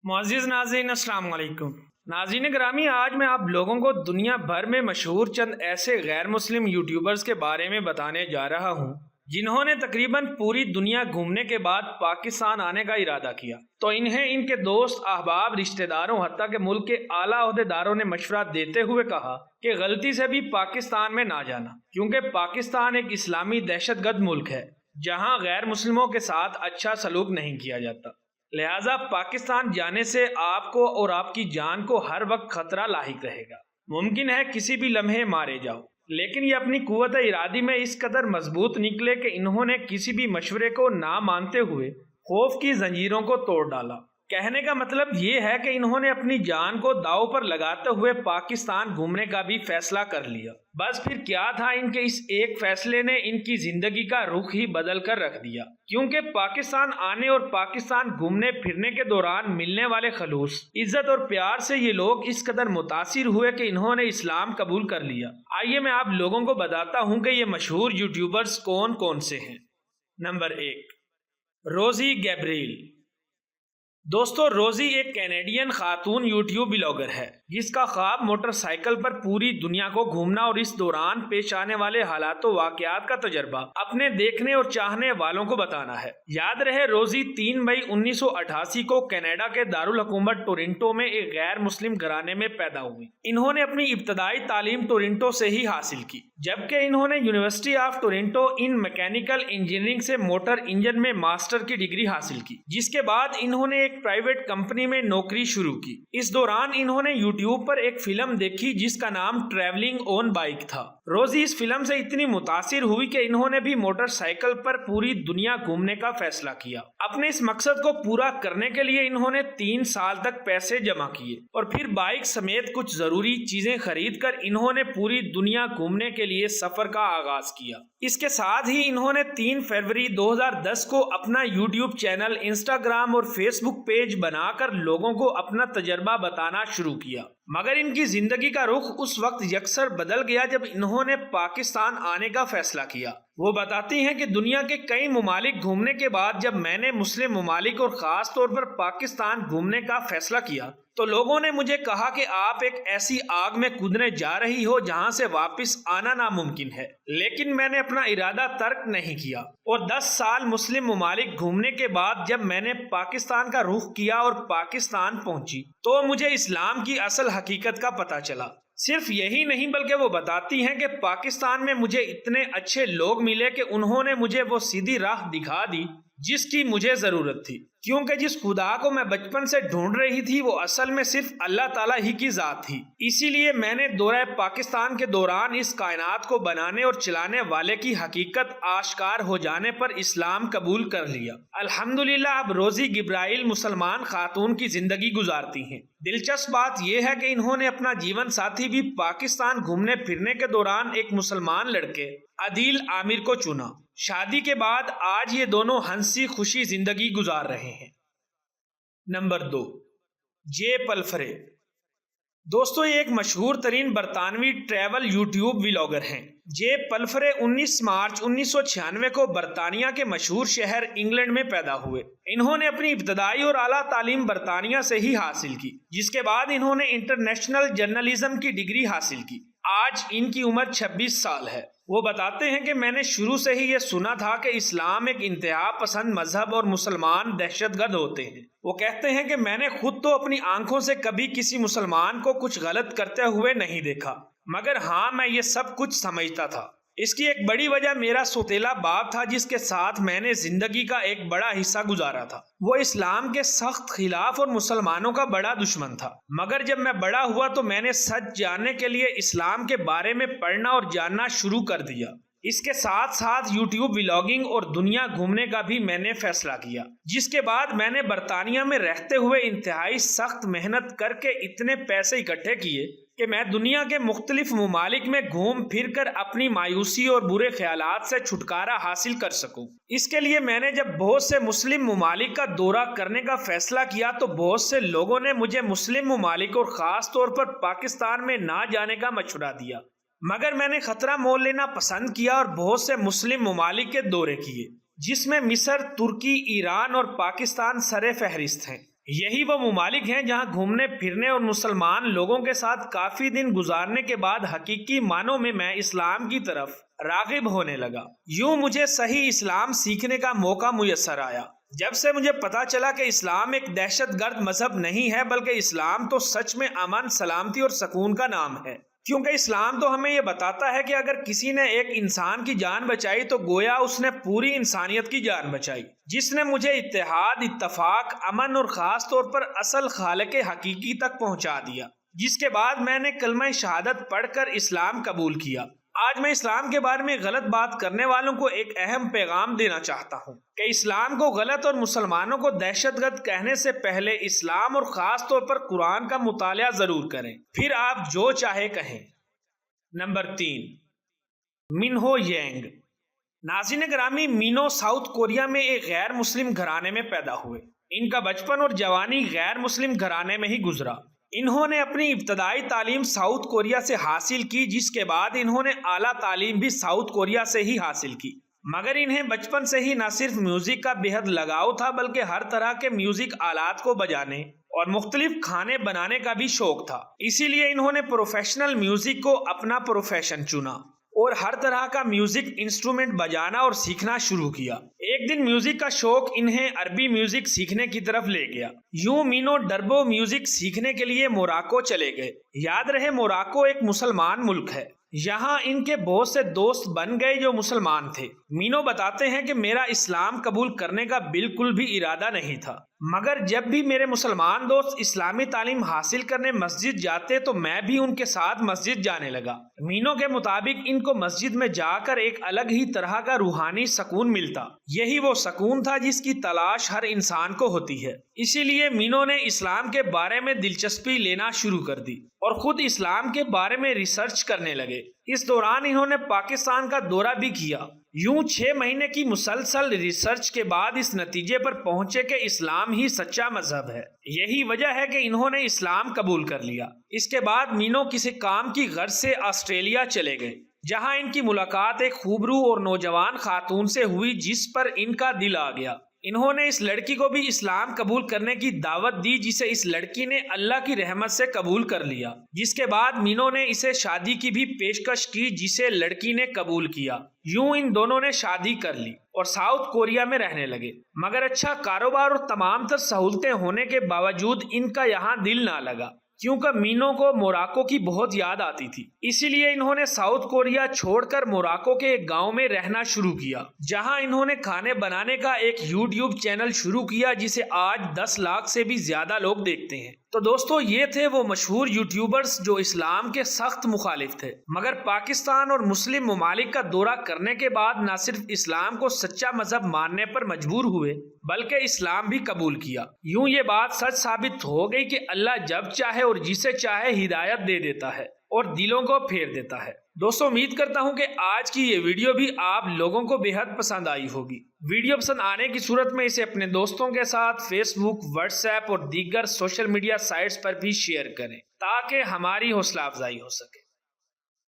معزز ناظرین السلام علیکم۔ ناظرین گرامی، آج میں آپ لوگوں کو دنیا بھر میں مشہور چند ایسے غیر مسلم یوٹیوبرز کے بارے میں بتانے جا رہا ہوں جنہوں نے تقریباً پوری دنیا گھومنے کے بعد پاکستان آنے کا ارادہ کیا تو انہیں ان کے دوست، احباب، رشتہ داروں، حتیٰ کہ ملک کے اعلیٰ عہدیداروں نے مشورہ دیتے ہوئے کہا کہ غلطی سے بھی پاکستان میں نہ جانا، کیونکہ پاکستان ایک اسلامی دہشت گرد ملک ہے جہاں غیر مسلموں کے ساتھ اچھا سلوک نہیں کیا جاتا۔ لہٰذا پاکستان جانے سے آپ کو اور آپ کی جان کو ہر وقت خطرہ لاحق رہے گا۔ ممکن ہے کسی بھی لمحے مارے جاؤ، لیکن یہ اپنی قوت ارادی میں اس قدر مضبوط نکلے کہ انہوں نے کسی بھی مشورے کو نہ مانتے ہوئے خوف کی زنجیروں کو توڑ ڈالا۔ کہنے کا مطلب یہ ہے کہ انہوں نے اپنی جان کو داؤ پر لگاتے ہوئے پاکستان گھومنے کا بھی فیصلہ کر لیا۔ بس پھر کیا تھا، ان کے اس ایک فیصلے نے ان کی زندگی کا رخ ہی بدل کر رکھ دیا، کیونکہ پاکستان آنے اور پاکستان گھومنے پھرنے کے دوران ملنے والے خلوص، عزت اور پیار سے یہ لوگ اس قدر متاثر ہوئے کہ انہوں نے اسلام قبول کر لیا۔ آئیے میں آپ لوگوں کو بتاتا ہوں کہ یہ مشہور یوٹیوبرز کون کون سے ہیں۔ نمبر 1، روزی گیبریل۔ دوستو، روزی ایک کینیڈین خاتون یوٹیوب بلاگر ہے جس کا خواب موٹر سائیکل پر پوری دنیا کو گھومنا اور اس دوران پیش آنے والے حالات و واقعات کا تجربہ اپنے دیکھنے اور چاہنے والوں کو بتانا ہے۔ یاد رہے، روزی 3 مئی 1988 کو کینیڈا کے دارالحکومت ٹورنٹو میں ایک غیر مسلم گھرانے میں پیدا ہوئی۔ انہوں نے اپنی ابتدائی تعلیم ٹورنٹو سے ہی حاصل کی، جبکہ انہوں نے university of Toronto in mechanical engineering سے موٹر انجن میں ماسٹر کی ڈگری حاصل کی، جس کے بعد انہوں نے ایک پرائیویٹ کمپنی میں نوکری شروع کی۔ اس دوران انہوں نے یوٹیوب پر ایک فلم دیکھی جس کا نام ٹریولنگ آن بائک تھا۔ روزی اس فلم سے اتنی متاثر ہوئی کہ انہوں نے بھی موٹر سائیکل پر پوری دنیا گھومنے کا فیصلہ کیا۔ اپنے اس مقصد کو پورا کرنے کے لیے انہوں نے 3 سال تک پیسے جمع کیے اور پھر بائک سمیت کچھ ضروری چیزیں خرید کر انہوں نے پوری دنیا گھومنے کے لیے سفر کا آغاز کیا۔ اس کے ساتھ ہی انہوں نے 3 فروری 2010 کو اپنا یوٹیوب چینل، انسٹاگرام اور فیس بک پیج بنا کر لوگوں کو اپنا تجربہ بتانا شروع کیا۔ مگر ان کی زندگی کا رخ اس وقت یکسر بدل گیا جب انہوں نے پاکستان آنے کا فیصلہ کیا۔ وہ بتاتی ہیں کہ دنیا کے کئی ممالک گھومنے کے بعد جب میں نے مسلم ممالک اور خاص طور پر پاکستان گھومنے کا فیصلہ کیا تو لوگوں نے مجھے کہا کہ آپ ایک ایسی آگ میں کودنے جا رہی ہو جہاں سے واپس آنا ناممکن ہے، لیکن میں نے اپنا ارادہ ترک نہیں کیا، اور 10 سال مسلم ممالک گھومنے کے بعد جب میں نے پاکستان کا رخ کیا اور پاکستان پہنچی تو مجھے اسلام کی اصل حقیقت کا پتہ چلا۔ صرف یہی نہیں بلکہ وہ بتاتی ہیں کہ پاکستان میں مجھے اتنے اچھے لوگ ملے کہ انہوں نے مجھے وہ سیدھی راہ دکھا دی جس کی مجھے ضرورت تھی، کیونکہ جس خدا کو میں بچپن سے ڈھونڈ رہی تھی وہ اصل میں صرف اللہ تعالیٰ ہی کی ذات تھی۔ اسی لیے میں نے دورہ پاکستان کے دوران اس کائنات کو بنانے اور چلانے والے کی حقیقت آشکار ہو جانے پر اسلام قبول کر لیا۔ الحمدللہ اب روزی گبرائیل مسلمان خاتون کی زندگی گزارتی ہیں۔ دلچسپ بات یہ ہے کہ انہوں نے اپنا جیون ساتھی بھی پاکستان گھومنے پھرنے کے دوران ایک مسلمان لڑکے عادل عامر کو چنا۔ شادی کے بعد آج یہ دونوں ہنسی خوشی زندگی گزار رہے ہیں۔ نمبر 2، جے پلفرے۔ دوستو، یہ ایک مشہور ترین برطانوی ٹریول یوٹیوب ولاگر ہیں۔ جے پلفرے 19 مارچ 1996 کو برطانیہ کے مشہور شہر انگلینڈ میں پیدا ہوئے۔ انہوں نے اپنی ابتدائی اور اعلیٰ تعلیم برطانیہ سے ہی حاصل کی، جس کے بعد انہوں نے انٹرنیشنل جرنلزم کی ڈگری حاصل کی۔ آج ان کی عمر 26 سال ہے۔ وہ بتاتے ہیں کہ میں نے شروع سے ہی یہ سنا تھا کہ اسلام ایک انتہا پسند مذہب اور مسلمان دہشت گرد ہوتے ہیں۔ وہ کہتے ہیں کہ میں نے خود تو اپنی آنکھوں سے کبھی کسی مسلمان کو کچھ غلط کرتے ہوئے نہیں دیکھا، مگر ہاں میں یہ سب کچھ سمجھتا تھا۔ اس کی ایک بڑی وجہ میرا سوتیلا باپ تھا جس کے ساتھ میں نے زندگی کا ایک بڑا حصہ گزارا تھا۔ وہ اسلام کے سخت خلاف اور مسلمانوں کا بڑا دشمن تھا، مگر جب میں بڑا ہوا تو میں نے سچ جاننے کے لیے اسلام کے بارے میں پڑھنا اور جاننا شروع کر دیا۔ اس کے ساتھ ساتھ یوٹیوب ولاگنگ اور دنیا گھومنے کا بھی میں نے فیصلہ کیا، جس کے بعد میں نے برطانیہ میں رہتے ہوئے انتہائی سخت محنت کر کے اتنے پیسے اکٹھے کیے کہ میں دنیا کے مختلف ممالک میں گھوم پھر کر اپنی مایوسی اور برے خیالات سے چھٹکارا حاصل کر سکوں۔ اس کے لیے میں نے جب بہت سے مسلم ممالک کا دورہ کرنے کا فیصلہ کیا تو بہت سے لوگوں نے مجھے مسلم ممالک اور خاص طور پر پاکستان میں نہ جانے کا مشورہ دیا، مگر میں نے خطرہ مول لینا پسند کیا اور بہت سے مسلم ممالک کے دورے کیے، جس میں مصر، ترکی، ایران اور پاکستان سر فہرست ہیں۔ یہی وہ ممالک ہیں جہاں گھومنے پھرنے اور مسلمان لوگوں کے ساتھ کافی دن گزارنے کے بعد حقیقی معنوں میں اسلام کی طرف راغب ہونے لگا۔ یوں مجھے صحیح اسلام سیکھنے کا موقع میسر آیا۔ جب سے مجھے پتا چلا کہ اسلام ایک دہشت گرد مذہب نہیں ہے بلکہ اسلام تو سچ میں امن، سلامتی اور سکون کا نام ہے، کیونکہ اسلام تو ہمیں یہ بتاتا ہے کہ اگر کسی نے ایک انسان کی جان بچائی تو گویا اس نے پوری انسانیت کی جان بچائی، جس نے مجھے اتحاد، اتفاق، امن اور خاص طور پر اصل خالق حقیقی تک پہنچا دیا، جس کے بعد میں نے کلمہ شہادت پڑھ کر اسلام قبول کیا۔ آج میں اسلام کے بارے میں غلط بات کرنے والوں کو ایک اہم پیغام دینا چاہتا ہوں کہ اسلام کو غلط اور مسلمانوں کو دہشت گرد کہنے سے پہلے اسلام اور خاص طور پر قرآن کا مطالعہ ضرور کریں، پھر آپ جو چاہے کہیں۔ نمبر 3، منہو ینگ۔ ناظرین گرامی، مینو ساؤتھ کوریا میں ایک غیر مسلم گھرانے میں پیدا ہوئے۔ ان کا بچپن اور جوانی غیر مسلم گھرانے میں ہی گزرا۔ انہوں نے اپنی ابتدائی تعلیم ساؤتھ کوریا سے حاصل کی، جس کے بعد انہوں نے اعلیٰ تعلیم بھی ساؤتھ کوریا سے ہی حاصل کی، مگر انہیں بچپن سے ہی نہ صرف میوزک کا بے حد لگاؤ تھا بلکہ ہر طرح کے میوزک آلات کو بجانے اور مختلف کھانے بنانے کا بھی شوق تھا۔ اسی لیے انہوں نے پروفیشنل میوزک کو اپنا پروفیشن چنا اور ہر طرح کا میوزک انسٹرومنٹ بجانا اور سیکھنا شروع کیا۔ ایک دن میوزک کا شوق انہیں عربی میوزک سیکھنے کی طرف لے گیا۔ یوں مینو ڈربو میوزک سیکھنے کے لیے موراکو چلے گئے۔ یاد رہے موراکو ایک مسلمان ملک ہے۔ یہاں ان کے بہت سے دوست بن گئے جو مسلمان تھے۔ مینو بتاتے ہیں کہ میرا اسلام قبول کرنے کا بالکل بھی ارادہ نہیں تھا، مگر جب بھی میرے مسلمان دوست اسلامی تعلیم حاصل کرنے مسجد جاتے تو میں بھی ان کے ساتھ مسجد جانے لگا۔ مینو کے مطابق ان کو مسجد میں جا کر ایک الگ ہی طرح کا روحانی سکون ملتا۔ یہی وہ سکون تھا جس کی تلاش ہر انسان کو ہوتی ہے۔ اسی لیے مینو نے اسلام کے بارے میں دلچسپی لینا شروع کر دی اور خود اسلام کے بارے میں ریسرچ کرنے لگے۔ اس دوران انہوں نے پاکستان کا دورہ بھی کیا۔ یوں 6 مہینے کی مسلسل ریسرچ کے بعد اس نتیجے پر پہنچے کہ اسلام ہی سچا مذہب ہے۔ یہی وجہ ہے کہ انہوں نے اسلام قبول کر لیا۔ اس کے بعد مینو کسی کام کی غرض سے آسٹریلیا چلے گئے، جہاں ان کی ملاقات ایک خوبرو اور نوجوان خاتون سے ہوئی جس پر ان کا دل آ گیا۔ انہوں نے اس لڑکی کو بھی اسلام قبول کرنے کی دعوت دی، جسے اس لڑکی نے اللہ کی رحمت سے قبول کر لیا، جس کے بعد مینو نے اسے شادی کی بھی پیشکش کی، جسے لڑکی نے قبول کیا۔ یوں ان دونوں نے شادی کر لی اور ساؤتھ کوریا میں رہنے لگے، مگر اچھا کاروبار اور تمام تر سہولتیں ہونے کے باوجود ان کا یہاں دل نہ لگا، کیونکہ مینو کو موراکو کی بہت یاد آتی تھی۔ اسی لیے انہوں نے ساؤتھ کوریا چھوڑ کر موراکو کے ایک گاؤں میں رہنا شروع کیا، جہاں انہوں نے کھانے بنانے کا ایک یوٹیوب چینل شروع کیا جسے آج 10 لاکھ سے بھی زیادہ لوگ دیکھتے ہیں۔ تو دوستو، یہ تھے وہ مشہور یوٹیوبرز جو اسلام کے سخت مخالف تھے، مگر پاکستان اور مسلم ممالک کا دورہ کرنے کے بعد نہ صرف اسلام کو سچا مذہب ماننے پر مجبور ہوئے بلکہ اسلام بھی قبول کیا۔ یوں یہ بات سچ ثابت ہو گئی کہ اللہ جب چاہے اور جسے چاہے ہدایت دے دیتا ہے اور دلوں کو پھیر دیتا ہے۔ دوستو، امید کرتا ہوں کہ آج کی یہ ویڈیو بھی آپ لوگوں کو بے حد پسند آئی ہوگی۔ ویڈیو پسند آنے کی صورت میں اسے اپنے دوستوں کے ساتھ فیس بک، واٹس ایپ اور دیگر سوشل میڈیا سائٹس پر بھی شیئر کریں تاکہ ہماری حوصلہ افزائی ہو سکے۔